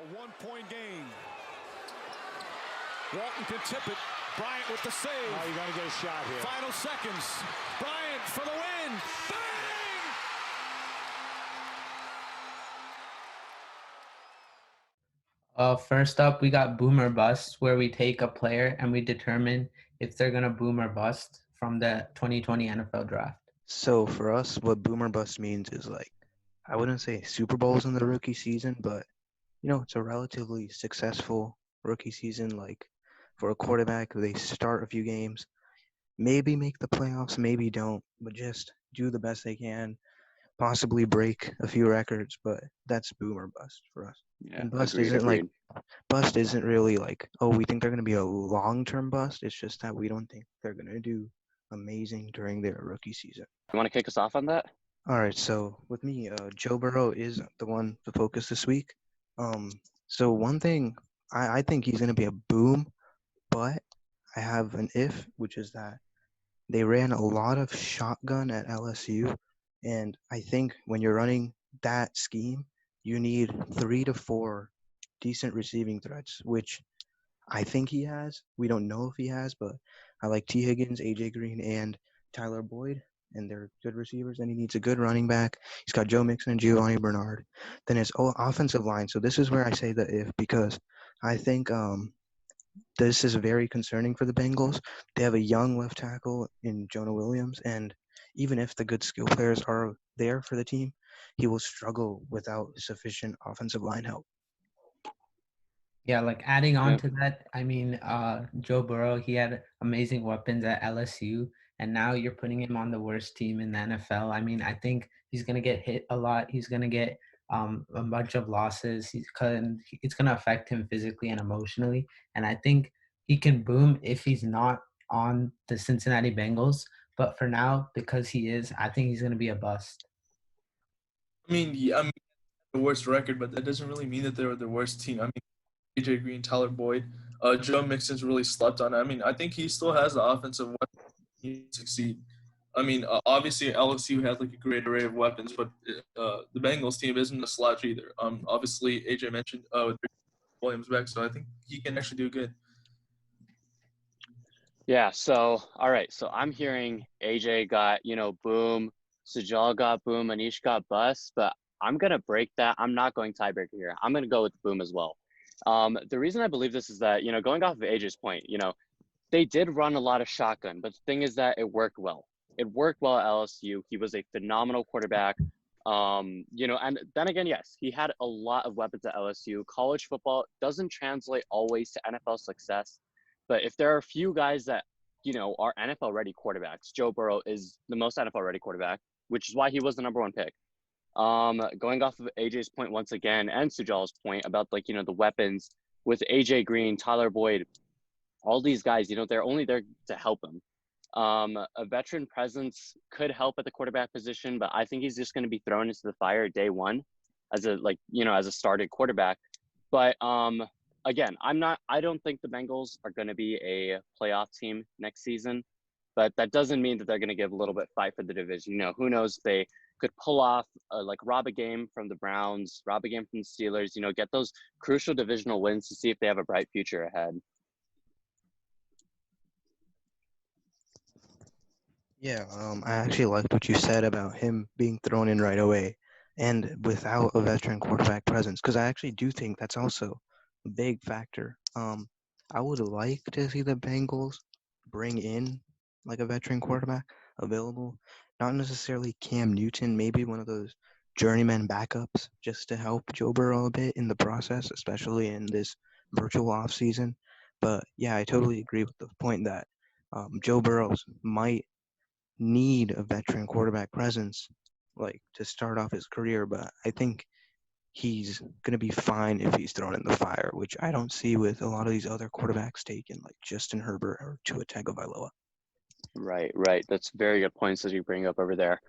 A one-point game. Walton can tip it. Bryant with the save. Oh, you're going to get a shot here. Final seconds. Bryant for the win. Bang! First up, we got boom or bust, where we take a player and we determine if they're going to boom or bust from the 2020 NFL draft. So for us, what boom or bust means is like, I wouldn't say Super Bowls in the rookie season, but, it's a relatively successful rookie season. Like for a quarterback, they start a few games, maybe make the playoffs, maybe don't, but just do the best they can, possibly break a few records, but that's boom or bust for us. Yeah, And bust agreed. bust isn't really like, oh, we think they're going to be a long-term bust. It's just that we don't think they're going to do amazing during their rookie season. You want to kick us off on that? All right, so with me, Joe Burrow is the one to focus this week. So one thing, I think he's going to be a boom, but I have an if, which is that they ran a lot of shotgun at LSU, and I think when you're running that scheme, you need 3 to 4 decent receiving threats, which I think he has. We don't know if he has, but I like T. Higgins, A.J. Green, and Tyler Boyd, and they're good receivers, and he needs a good running back. He's got Joe Mixon and Giovanni Bernard. Then his offensive line. So this is where I say the if, because I think this is very concerning for the Bengals. They have a young left tackle in Jonah Williams, and even if the good skill players are there for the team, he will struggle without sufficient offensive line help. Yeah, like adding on to that, I mean, Joe Burrow, he had amazing weapons at LSU, and now you're putting him on the worst team in the NFL. I mean, I think he's going to get hit a lot. He's going to get a bunch of losses. It's going to affect him physically and emotionally. And I think he can boom if he's not on the Cincinnati Bengals. But for now, because he is, I think he's going to be a bust. I mean, the worst record, but that doesn't really mean that they were the worst team. I mean, A.J. Green, Tyler Boyd, Joe Mixon's really slept on. I mean, I think he still has the offensive weapons to succeed. I mean, obviously LSU has like a great array of weapons, but the Bengals team isn't a slouch either. Obviously AJ mentioned Williams back, so I think he can actually do good. Yeah. So all right. So I'm hearing AJ got boom, Sajal got boom, Anish got bust, but I'm gonna break that. I'm not going tiebreaker here. I'm gonna go with boom as well. The reason I believe this is that, going off of AJ's point, they did run a lot of shotgun, but the thing is that it worked well. It worked well at LSU. He was a phenomenal quarterback. And then again, yes, he had a lot of weapons at LSU. College football doesn't translate always to NFL success. But if there are a few guys that, are NFL-ready quarterbacks, Joe Burrow is the most NFL-ready quarterback, which is why he was the number one pick. Going off of AJ's point once again, and Sujal's point about the weapons with AJ Green, Tyler Boyd, all these guys, they're only there to help him. A veteran presence could help at the quarterback position, but I think he's just going to be thrown into the fire day one as a started quarterback. But again, I don't think the Bengals are going to be a playoff team next season, but that doesn't mean that they're going to give a little bit fight for the division. Who knows if they could pull off rob a game from the Browns, rob a game from the Steelers, get those crucial divisional wins to see if they have a bright future ahead. Yeah, I actually liked what you said about him being thrown in right away and without a veteran quarterback presence, because I actually do think that's also a big factor. I would like to see the Bengals bring in a veteran quarterback available, not necessarily Cam Newton, maybe one of those journeyman backups just to help Joe Burrow a bit in the process, especially in this virtual offseason. But yeah, I totally agree with the point that Joe Burrow might need a veteran quarterback presence to start off his career, but I think he's going to be fine if he's thrown in the fire, which I don't see with a lot of these other quarterbacks taken, like Justin Herbert or Tua Tagovailoa. Right. That's very good points that you bring up over there.